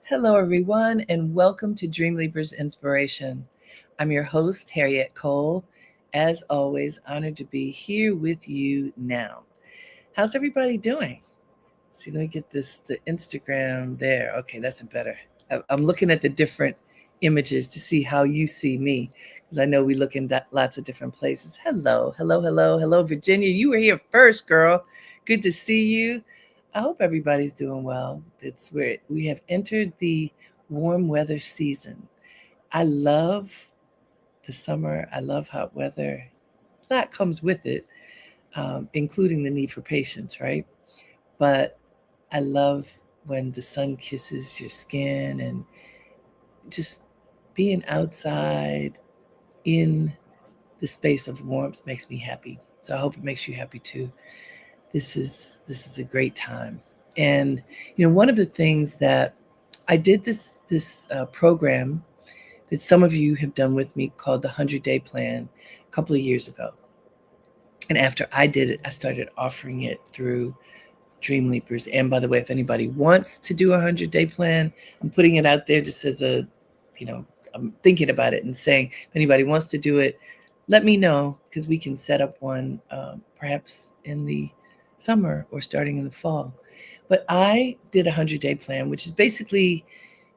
Hello, everyone, and welcome to DREAMLEAPERS Inspiration. I'm your host, Harriet Cole. As always, honored to be here with you now. How's everybody doing? See, let me get the Instagram there. Okay, that's better. I'm looking at the different images to see how you see me, because I know we look in lots of different places. Hello, Virginia. You were here first, girl. Good to see you. I hope everybody's doing well. It's where we have entered the warm weather season. I love the summer. I love hot weather. That comes with it, including the need for patience, right? But I love when the sun kisses your skin and just being outside in the space of warmth makes me happy. So I hope it makes you happy too. This is a great time. And one of the things that I did this program that some of you have done with me called the 100-Day Plan a couple of years ago. And after I did it, I started offering it through Dream Leapers. And by the way, if anybody wants to do a 100-day plan, I'm putting it out there just as I'm thinking about it and saying, if anybody wants to do it, let me know, because we can set up one perhaps in the summer or starting in the fall. But I did a 100-day plan, which is basically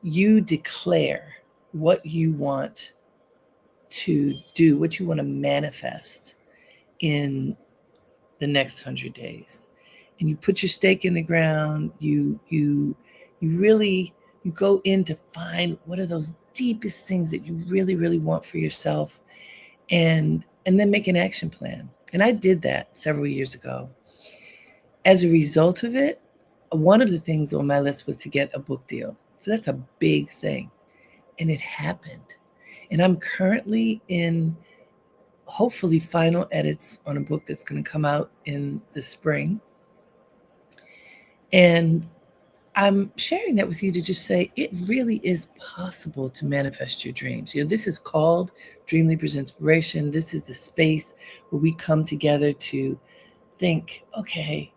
you declare what you want to do, what you want to manifest in the next 100 days. And you put your stake in the ground. You go in to find what are those deepest things that you really, really want for yourself, and then make an action plan. And I did that several years ago. As a result of it, one of the things on my list was to get a book deal. So that's a big thing. And it happened. And I'm currently in hopefully final edits on a book that's going to come out in the spring. And I'm sharing that with you to just say it really is possible to manifest your dreams. This is called Dream Leapers Inspiration. This is the space where we come together to think, okay,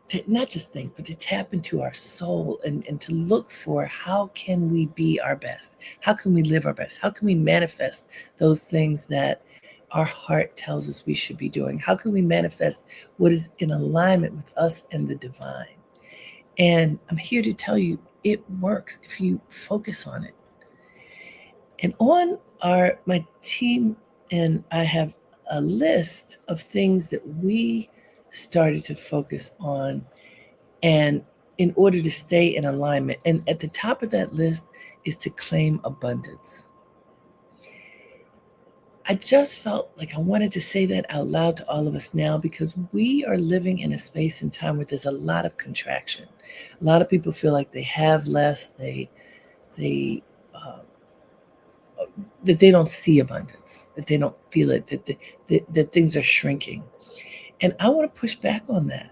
to not just think, but to tap into our soul and to look for how can we be our best? How can we live our best? How can we manifest those things that our heart tells us we should be doing? How can we manifest what is in alignment with us and the divine? And I'm here to tell you it works if you focus on it. And on my team and I have a list of things that we started to focus on, and in order to stay in alignment. And at the top of that list is to claim abundance. I just felt like I wanted to say that out loud to all of us now, because we are living in a space and time where there's a lot of contraction. A lot of people feel like they have less, that they don't see abundance, that they don't feel it, that things are shrinking. And I want to push back on that.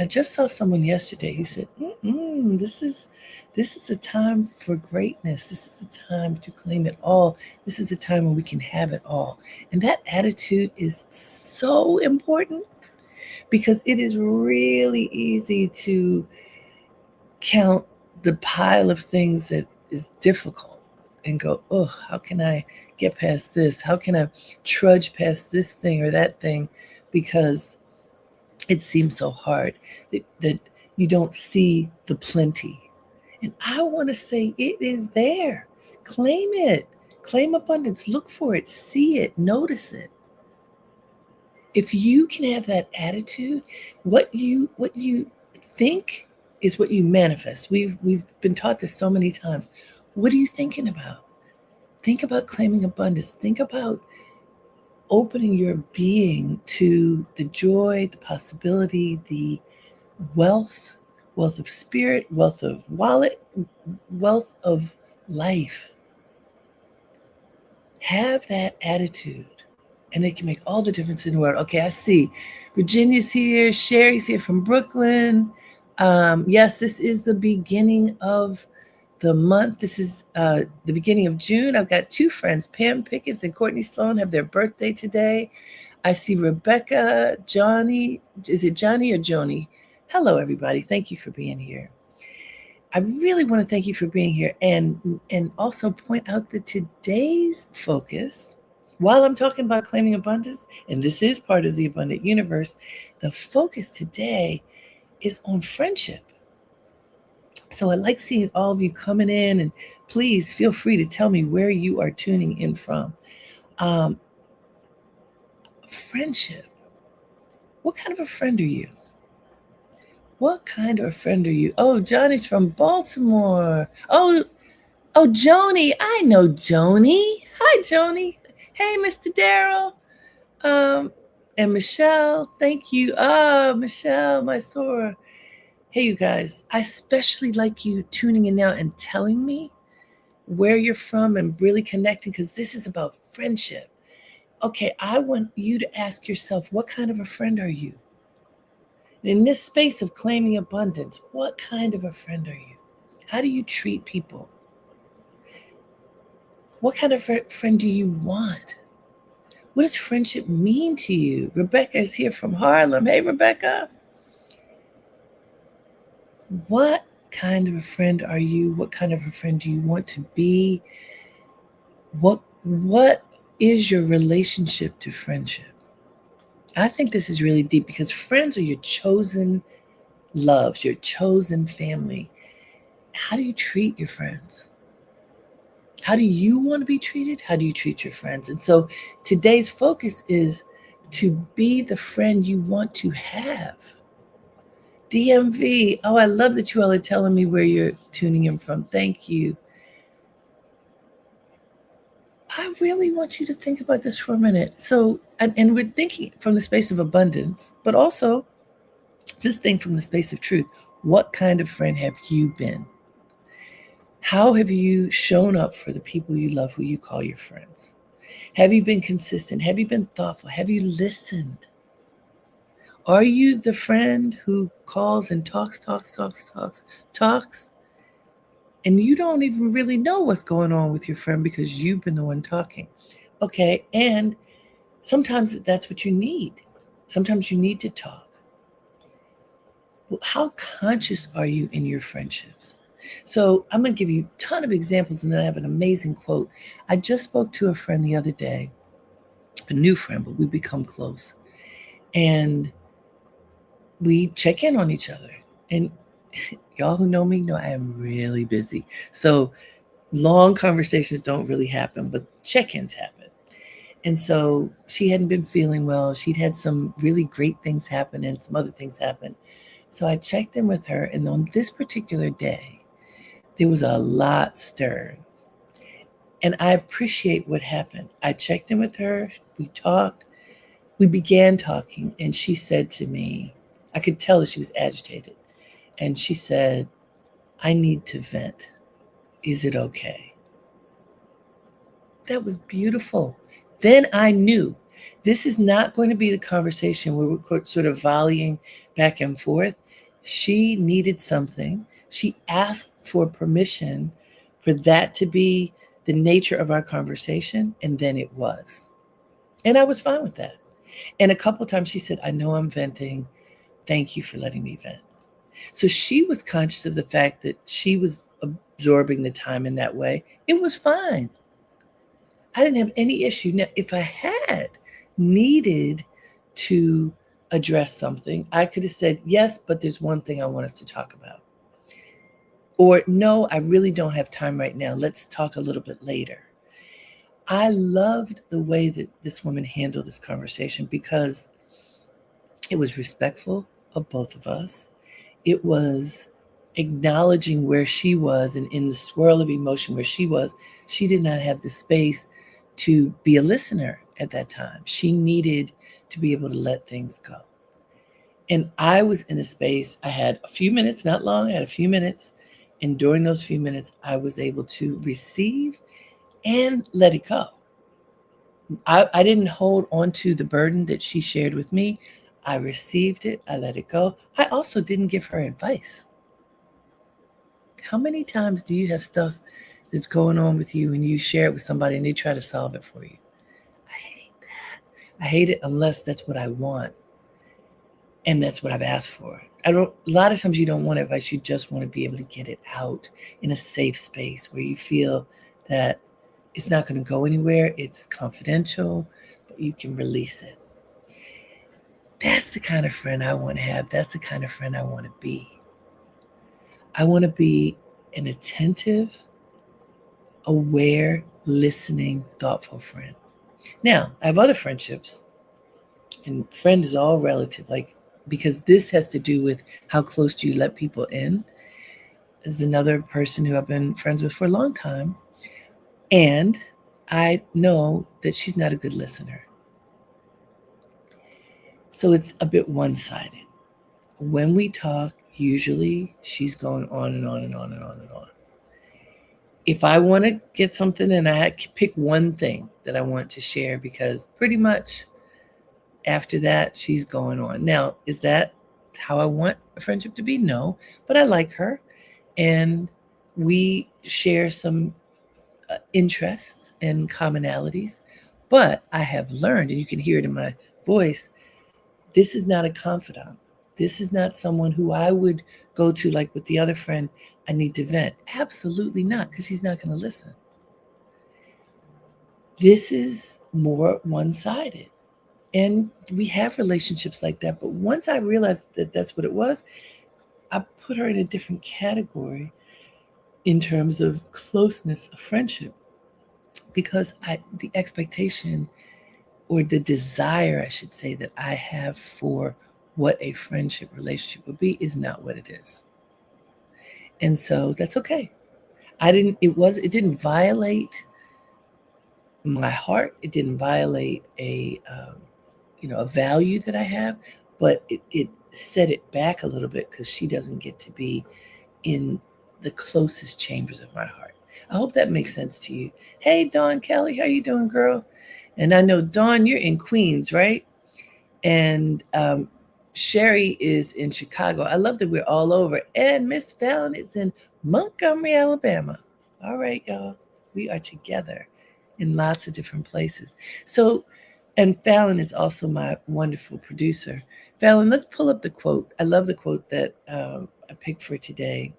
I just saw someone yesterday who said, this is a time for greatness. This is a time to claim it all. This is a time when we can have it all. And that attitude is so important, because it is really easy to count the pile of things that is difficult and go, oh, how can I get past this? How can I trudge past this thing or that thing? Because it seems so hard that you don't see the plenty. And I want to say it is there. Claim it. Claim abundance. Look for it. See it. Notice it. If you can have that attitude, what you think is what you manifest. We've been taught this so many times. What are you thinking about? Think about claiming abundance. Think about opening your being to the joy, the possibility, the wealth, wealth of spirit, wealth of wallet, wealth of life. Have that attitude, and it can make all the difference in the world. Okay, I see. Virginia's here. Sherry's here from Brooklyn. Yes, this is the beginning of the month. This is the beginning of June. I've got two friends, Pam Pickens and Courtney Sloan, have their birthday today. I see Rebecca, Johnny. Is it Johnny or Joni? Hello, everybody. Thank you for being here. I really want to thank you for being here and also point out that today's focus, while I'm talking about claiming abundance, and this is part of the abundant universe, the focus today is on friendship. So I like seeing all of you coming in, and please feel free to tell me where you are tuning in from. Friendship. What kind of a friend are you? What kind of a friend are you? Oh, Johnny's from Baltimore. Oh, Joni. I know Joni. Hi, Joni. Hey, Mr. Darrell. And Michelle. Thank you. Michelle, my Sora. Hey, you guys. I especially like you tuning in now and telling me where you're from and really connecting, because this is about friendship. Okay, I want you to ask yourself, what kind of a friend are you? In this space of claiming abundance, what kind of a friend are you? How do you treat people? What kind of friend do you want? What does friendship mean to you? Rebecca is here from Harlem. Hey, Rebecca. What kind of a friend are you? What kind of a friend do you want to be? What is your relationship to friendship? I think this is really deep, because friends are your chosen loves, your chosen family. How do you treat your friends? How do you want to be treated? How do you treat your friends? And so today's focus is to be the friend you want to have. DMV. Oh, I love that you all are telling me where you're tuning in from. Thank you. I really want you to think about this for a minute. So, and we're thinking from the space of abundance, but also just think from the space of truth. What kind of friend have you been? How have you shown up for the people you love, who you call your friends? Have you been consistent? Have you been thoughtful? Have you listened? Are you the friend who calls and talks, and you don't even really know what's going on with your friend because you've been the one talking? Okay, and sometimes that's what you need. Sometimes you need to talk. Well, how conscious are you in your friendships? So I'm going to give you a ton of examples, and then I have an amazing quote. I just spoke to a friend the other day, a new friend, but we've become close. And we check in on each other. And y'all who know me know I am really busy. So long conversations don't really happen, but check-ins happen. And so she hadn't been feeling well. She'd had some really great things happen and some other things happen. So I checked in with her, and on this particular day, there was a lot stirred. And I appreciate what happened. I checked in with her. We talked. We began talking, and she said to me, I could tell that she was agitated. And she said, I need to vent. Is it okay? That was beautiful. Then I knew this is not going to be the conversation where we're sort of volleying back and forth. She needed something. She asked for permission for that to be the nature of our conversation, and then it was. And I was fine with that. And a couple of times she said, I know I'm venting. Thank you for letting me vent. So she was conscious of the fact that she was absorbing the time in that way. It was fine. I didn't have any issue. Now, if I had needed to address something, I could have said, yes, but there's one thing I want us to talk about. Or, no, I really don't have time right now. Let's talk a little bit later. I loved the way that this woman handled this conversation because it was respectful of both of us. It was acknowledging where she was, and in the swirl of emotion where she was, she did not have the space to be a listener at that time. She needed to be able to let things go. And I was in a space, I had a few minutes, not long, I had a few minutes. And during those few minutes, I was able to receive and let it go. I didn't hold on to the burden that she shared with me. I received it. I let it go. I also didn't give her advice. How many times do you have stuff that's going on with you and you share it with somebody and they try to solve it for you? I hate that. I hate it unless that's what I want and that's what I've asked for. A lot of times you don't want advice. You just want to be able to get it out in a safe space where you feel that it's not going to go anywhere. It's confidential, but you can release it. That's the kind of friend I want to have. That's the kind of friend I want to be. I want to be an attentive, aware, listening, thoughtful friend. Now, I have other friendships, and friend is all relative, because this has to do with how close do you let people in. There's another person who I've been friends with for a long time, and I know that she's not a good listener. So it's a bit one-sided. When we talk, usually she's going on and on and on and on and on. If I want to get something and I pick one thing that I want to share, because pretty much after that, she's going on. Now, is that how I want a friendship to be? No, but I like her and we share some interests and commonalities. But I have learned, and you can hear it in my voice, this is not a confidant. This is not someone who I would go to like with the other friend, I need to vent. Absolutely not, because she's not going to listen. This is more one-sided. And we have relationships like that. But once I realized that that's what it was, I put her in a different category in terms of closeness of friendship, because the expectation, or the desire, I should say, that I have for what a friendship relationship would be is not what it is. And so that's okay. It didn't violate my heart. It didn't violate a value that I have, but it set it back a little bit because she doesn't get to be in the closest chambers of my heart. I hope that makes sense to you. Hey, Dawn Kelly, how you doing, girl? And I know, Dawn, you're in Queens, right? And Sherry is in Chicago. I love that we're all over. And Miss Fallon is in Montgomery, Alabama. All right, y'all. We are together in lots of different places. So, and Fallon is also my wonderful producer. Fallon, let's pull up the quote. I love the quote that I picked for today.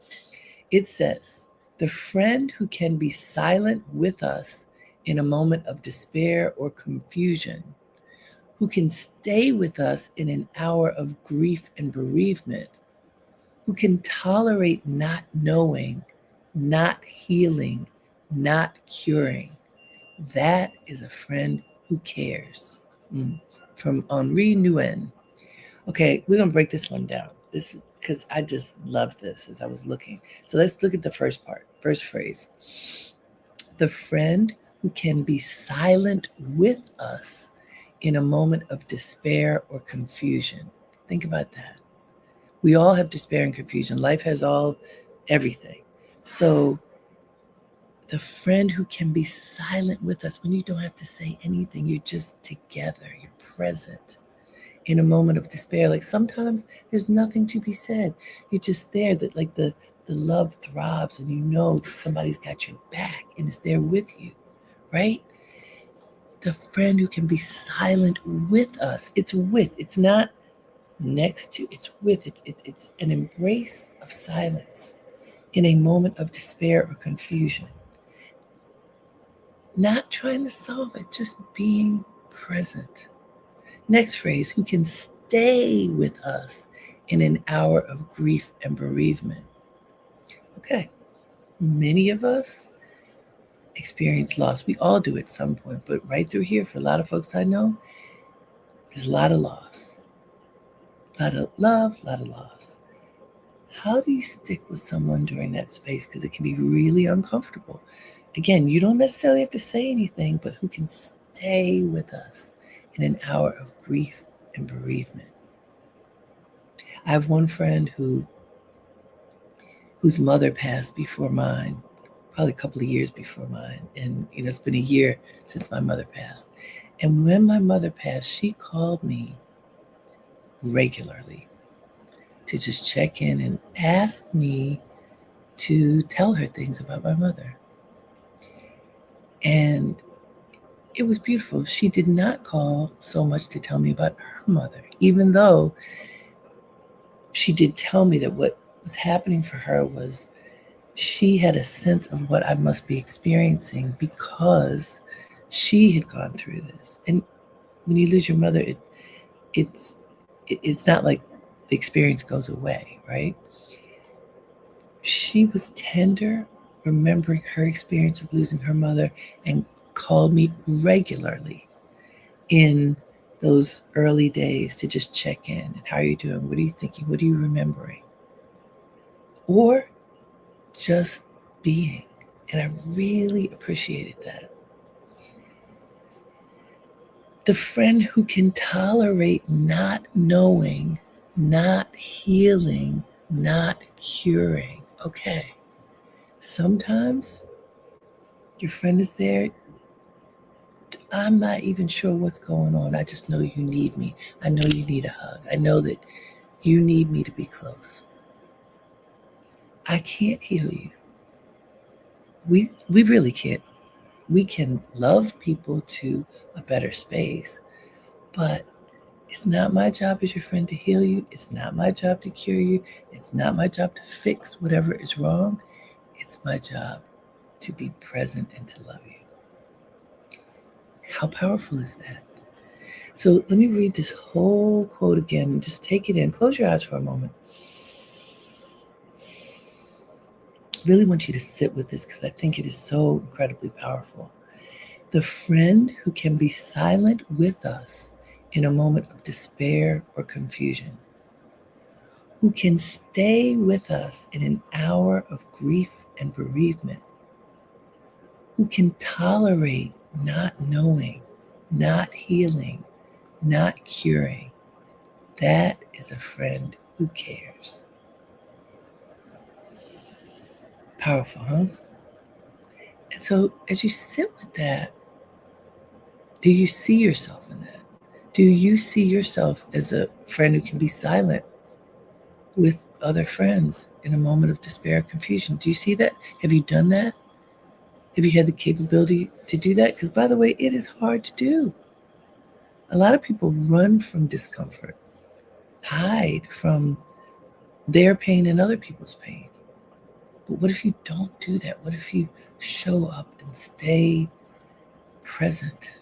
It says, "The friend who can be silent with us in a moment of despair or confusion, who can stay with us in an hour of grief and bereavement, who can tolerate not knowing, not healing, not curing. That is a friend who cares." From Henri Nouwen. Okay, we're going to break this one down. This is because I just love this as I was looking. So let's look at the first part, first phrase. The friend who can be silent with us in a moment of despair or confusion. Think about that. We all have despair and confusion. Life has everything. So the friend who can be silent with us when you don't have to say anything, you're just together, you're present in a moment of despair. Like sometimes there's nothing to be said. You're just there, that like the love throbs and you know that somebody's got your back and is there with you, right? The friend who can be silent with us. It's with, it's not next to, it's with, it's an embrace of silence in a moment of despair or confusion. Not trying to solve it, just being present. Next phrase, who can stay with us in an hour of grief and bereavement. Okay, many of us experience loss. We all do at some point, but right through here, for a lot of folks I know, there's a lot of loss, a lot of love, a lot of loss. How do you stick with someone during that space? Because it can be really uncomfortable. Again, you don't necessarily have to say anything, but who can stay with us in an hour of grief and bereavement? I have one friend whose mother passed before mine, probably a couple of years before mine. And, it's been a year since my mother passed. And when my mother passed, she called me regularly to just check in and ask me to tell her things about my mother. And it was beautiful. She did not call so much to tell me about her mother, even though she did tell me that what was happening for her was she had a sense of what I must be experiencing because she had gone through this. And when you lose your mother, it's not like the experience goes away, right? She was tender, remembering her experience of losing her mother, and called me regularly in those early days to just check in. And how are you doing? What are you thinking? What are you remembering? Or just being. And I really appreciated that. The friend who can tolerate not knowing, not healing, not curing. Okay. Sometimes your friend is there. I'm not even sure what's going on. I just know you need me. I know you need a hug. I know that you need me to be close. I can't heal you. We really can't. We can love people to a better space, but it's not my job as your friend to heal you. It's not my job to cure you. It's not my job to fix whatever is wrong. It's my job to be present and to love you. How powerful is that? So let me read this whole quote again and just take it in. Close your eyes for a moment. I really want you to sit with this because I think it is so incredibly powerful. The friend who can be silent with us in a moment of despair or confusion, who can stay with us in an hour of grief and bereavement, who can tolerate not knowing, not healing, not curing. That is a friend who cares. Powerful, huh? And so as you sit with that, do you see yourself in that? Do you see yourself as a friend who can be silent with other friends in a moment of despair or confusion? Do you see that? Have you done that? Have you had the capability to do that? Because, by the way, it is hard to do. A lot of people run from discomfort, hide from their pain and other people's pain. But what if you don't do that? What if you show up and stay present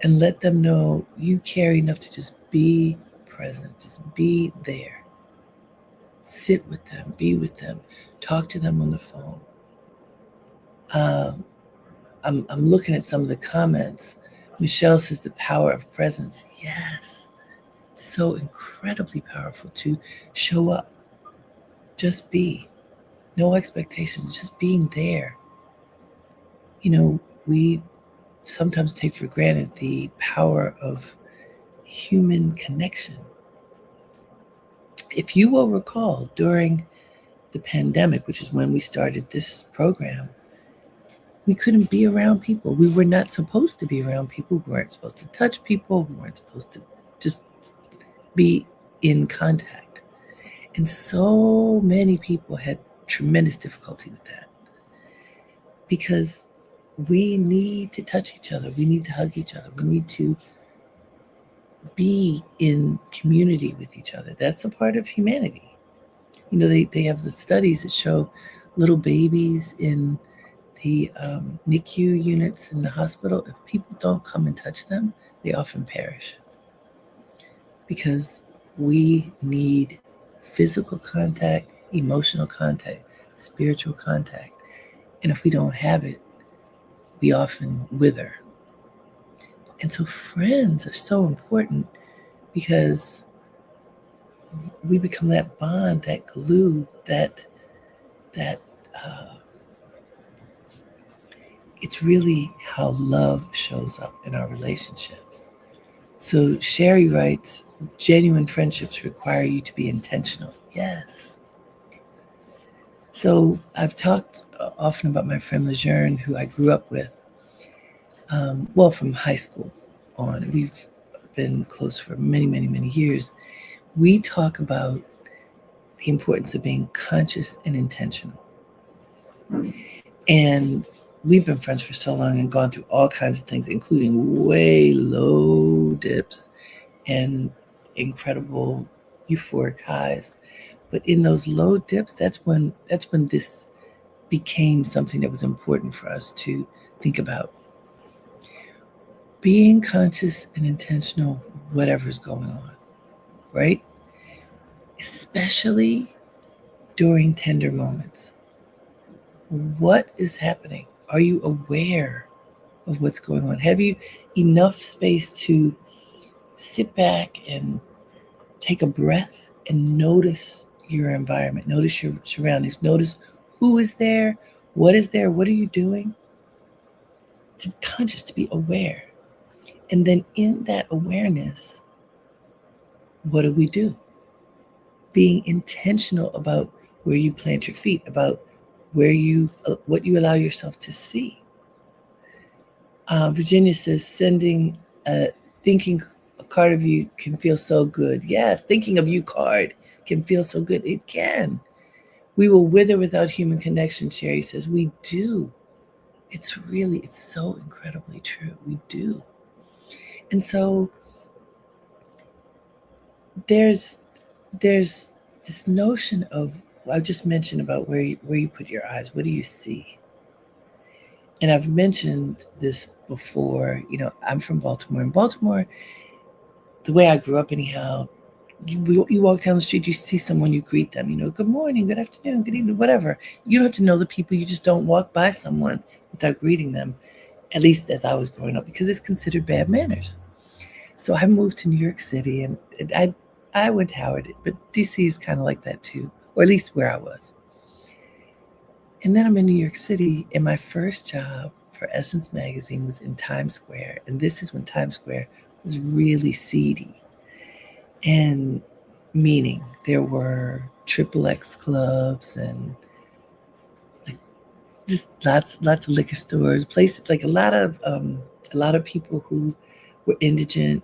and let them know you care enough to just be present, just be there. Sit with them, be with them, talk to them on the phone. I'm looking at some of the comments. Michelle says the power of presence. Yes, so incredibly powerful to show up, just be, no expectations, just being there. We sometimes take for granted the power of human connection. If you will recall, during the pandemic, which is when we started this program, we couldn't be around people. We were not supposed to be around people. We weren't supposed to touch people. We weren't supposed to just be in contact. And so many people had tremendous difficulty with that because we need to touch each other. We need to hug each other. We need to be in community with each other. That's a part of humanity. They have the studies that show little babies in the NICU units in the hospital, if people don't come and touch them, they often perish. because we need physical contact, emotional contact, spiritual contact. And if we don't have it, we often wither. And so friends are so important because we become that bond, that glue, that uh, it's really how love shows up in our relationships. So Sherry writes, genuine friendships require you to be intentional. Yes. So I've talked often about my friend Lejeune, who I grew up with, well, from high school on. We've been close for many, many, many years. We talk about the importance of being conscious and intentional. And we've been friends for so long and gone through all kinds of things, including way low dips and incredible euphoric highs. But in those low dips, that's when this became something that was important for us to think about. Being conscious and intentional, whatever's going on, right? Especially during tender moments. What is happening? Are you aware of what's going on? Have you enough space to sit back and take a breath and notice your environment, notice your surroundings, notice who is there, what are you doing? To be conscious, to be aware. And then in that awareness, what do we do? Being intentional about where you plant your feet, about what you allow yourself to see. Virginia says, thinking a card of you can feel so good. Yes, thinking of you card can feel so good. It can. We will wither without human connection, Sherry says. We do. It's so incredibly true. We do. And so there's this notion of, I just mentioned about where you put your eyes. What do you see? And I've mentioned this before. I'm from Baltimore. In Baltimore, the way I grew up anyhow, you walk down the street, you see someone, you greet them, good morning, good afternoon, good evening, whatever. You don't have to know the people. You just don't walk by someone without greeting them, at least as I was growing up, because it's considered bad manners. So I moved to New York City, and I went to Howard, but DC is kind of like that too, or at least where I was. And then I'm in New York City, and my first job for Essence Magazine was in Times Square. And this is when Times Square was really seedy. And meaning there were XXX clubs and like just lots of liquor stores, places, like a lot of people who were indigent.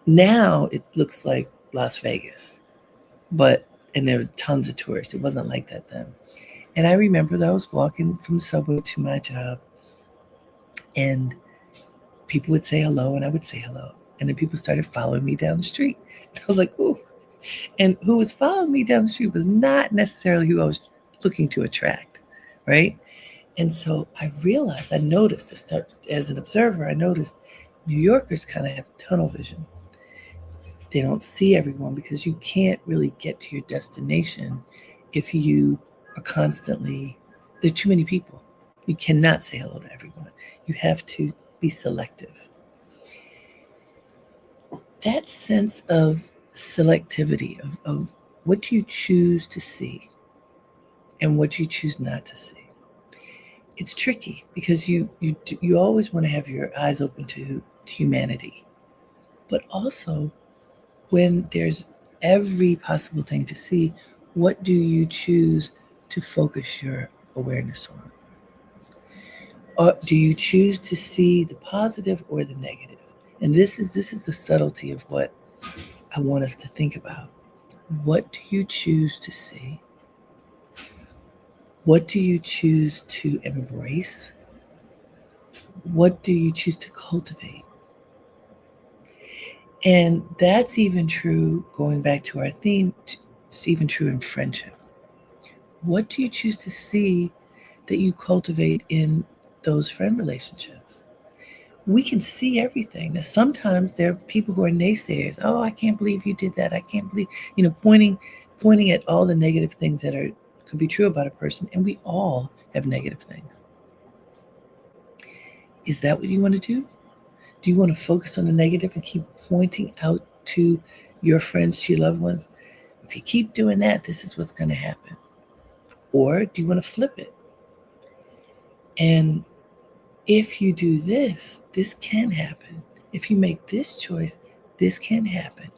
Now it looks like Las Vegas, and there were tons of tourists. It wasn't like that then. And I remember that I was walking from the subway to my job, and people would say hello, and I would say hello. And then people started following me down the street. I was like, ooh. And who was following me down the street was not necessarily who I was looking to attract, right? And so I noticed, as an observer, I noticed New Yorkers kind of have tunnel vision. They don't see everyone because you can't really get to your destination if you are constantly, there are too many people. You cannot say hello to everyone. You have to be selective. That sense of selectivity, of what do you choose to see and what do you choose not to see? It's tricky because you always want to have your eyes open to humanity. But also, when there's every possible thing to see, what do you choose to focus your awareness on? Or do you choose to see the positive or the negative? And this is the subtlety of what I want us to think about. What do you choose to see? What do you choose to embrace? What do you choose to cultivate? And that's even true, going back to our theme, it's even true in friendship. What do you choose to see that you cultivate in those friend relationships? we can see everything. Now, sometimes there are people who are naysayers. Oh, I can't believe you did that. I can't believe, pointing at all the negative things that could be true about a person. And we all have negative things. Is that what you want to do? Do you want to focus on the negative and keep pointing out to your friends, to your loved ones? If you keep doing that, this is what's going to happen. Or do you want to flip it? And if you do this, this can happen. If you make this choice, this can happen.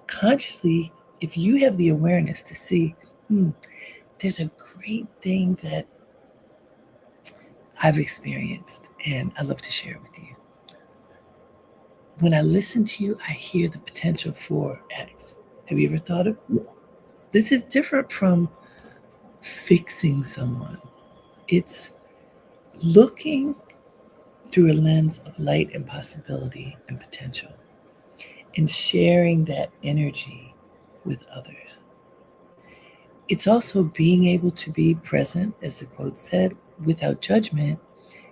Consciously, if you have the awareness to see, there's a great thing that I've experienced and I'd love to share it with you. When I listen to you, I hear the potential for X. Have you ever thought of this? Is different from fixing someone. It's looking through a lens of light and possibility and potential and sharing that energy with others. It's also being able to be present, as the quote said, without judgment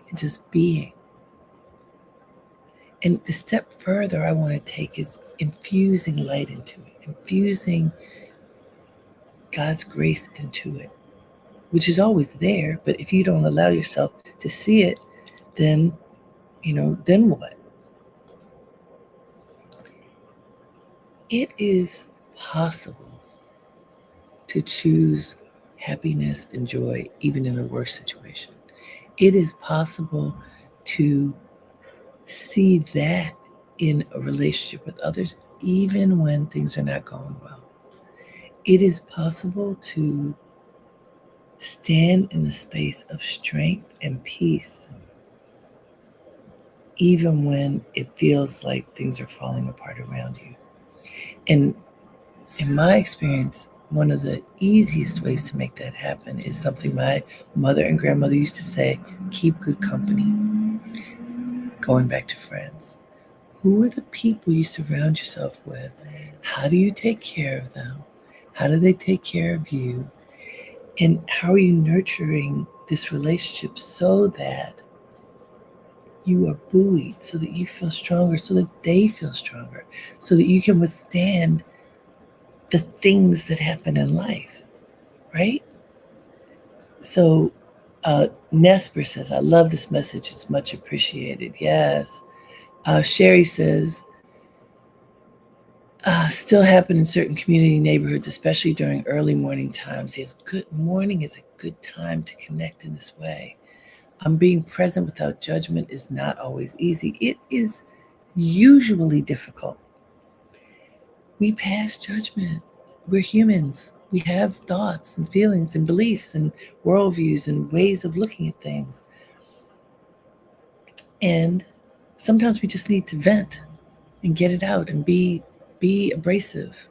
and just being. And the step further I want to take is infusing light into it, infusing God's grace into it, which is always there. But if you don't allow yourself to see it, then what? It is possible to choose happiness and joy even in the worst situation. It is possible to see that in a relationship with others even when things are not going well. It is possible to stand in the space of strength and peace even when it feels like things are falling apart around you. And in my experience, one of the easiest ways to make that happen is something my mother and grandmother used to say: keep good company. Going back to friends. Who are the people you surround yourself with? How do you take care of them? How do they take care of you? And how are you nurturing this relationship so that you are buoyed, so that you feel stronger, so that they feel stronger, so that you can withstand the things that happen in life, right? So Nesper says, I love this message. It's much appreciated. Yes. Sherry says, still happen in certain community neighborhoods, especially during early morning times. Yes, good morning is a good time to connect in this way. Being present without judgment is not always easy. It is usually difficult. We pass judgment. We're humans. We have thoughts and feelings and beliefs and worldviews and ways of looking at things. And sometimes we just need to vent and get it out and be abrasive.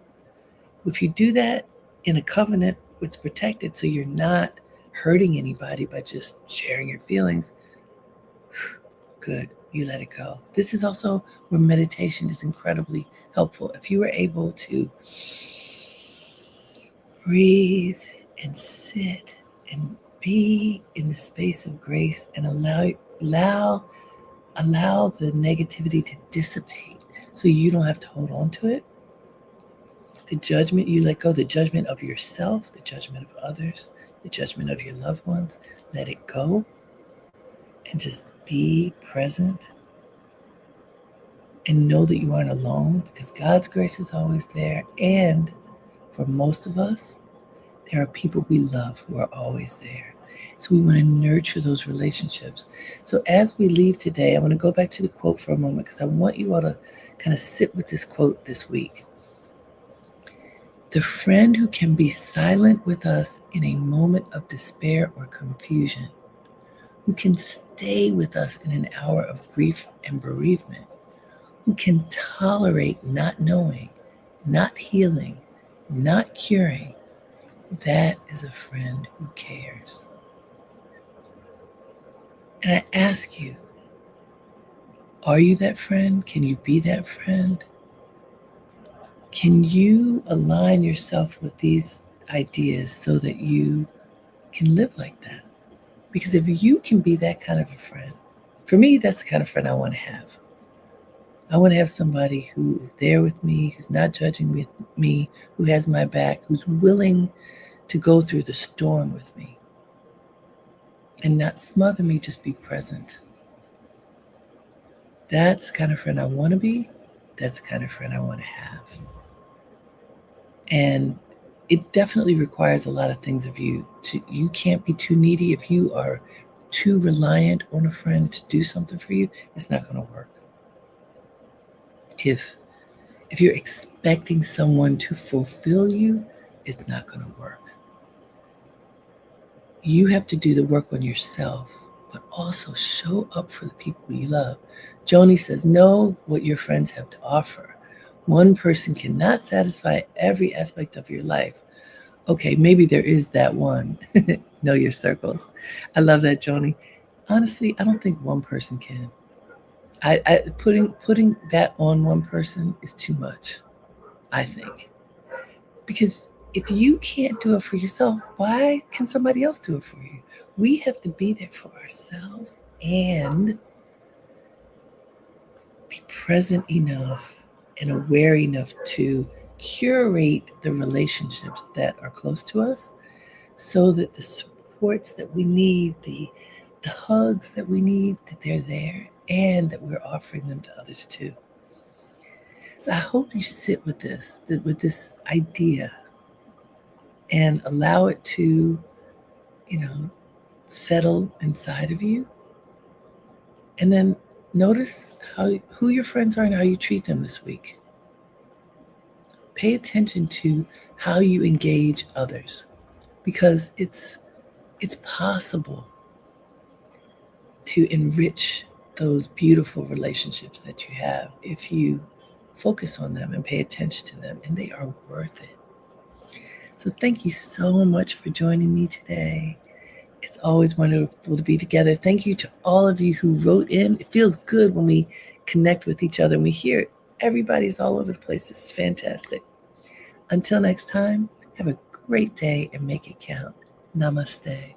If you do that in a covenant, it's protected, so you're not hurting anybody by just sharing your feelings. Good, you let it go. This is also where meditation is incredibly helpful. If you are able to breathe and sit and be in the space of grace and allow the negativity to dissipate so you don't have to hold on to it. The judgment, you let go, the judgment of yourself, the judgment of others, the judgment of your loved ones. Let it go and just be present and know that you aren't alone, because God's grace is always there. And for most of us, there are people we love who are always there. So we want to nurture those relationships. So as we leave today, I want to go back to the quote for a moment, because I want you all to kind of sit with this quote this week. The friend who can be silent with us in a moment of despair or confusion, who can stay with us in an hour of grief and bereavement, who can tolerate not knowing, not healing, not curing, that is a friend who cares. And I ask you, are you that friend? Can you be that friend? Can you align yourself with these ideas so that you can live like that? Because if you can be that kind of a friend, For me, that's the kind of friend I want to have. I want to have somebody who is there with me, who's not judging me, who has my back, who's willing to go through the storm with me and not smother me, just be present. That's the kind of friend I want to be. That's the kind of friend I want to have. And it definitely requires a lot of things of you. You can't be too needy. If you are too reliant on a friend to do something for you, it's not going to work. If you're expecting someone to fulfill you, it's not going to work. You have to do the work on yourself, but also show up for the people you love. Joni says, know what your friends have to offer. One person cannot satisfy every aspect of your life. Okay, maybe there is that one. Know your circles. I love that, Joni. Honestly, I don't think one person can. Putting that on one person is too much, I think. Because if you can't do it for yourself, why can somebody else do it for you? We have to be there for ourselves and be present enough and aware enough to curate the relationships that are close to us so that the supports that we need, the hugs that we need, that they're there and that we're offering them to others too. So I hope you sit with this idea and allow it to, settle inside of you. And then notice who your friends are and how you treat them this week. Pay attention to how you engage others because it's possible to enrich those beautiful relationships that you have if you focus on them and pay attention to them, and they are worth it. So thank you so much for joining me today. It's always wonderful to be together. Thank you to all of you who wrote in. It feels good when we connect with each other and we hear it. Everybody's all over the place. It's fantastic. Until next time, have a great day and make it count. Namaste.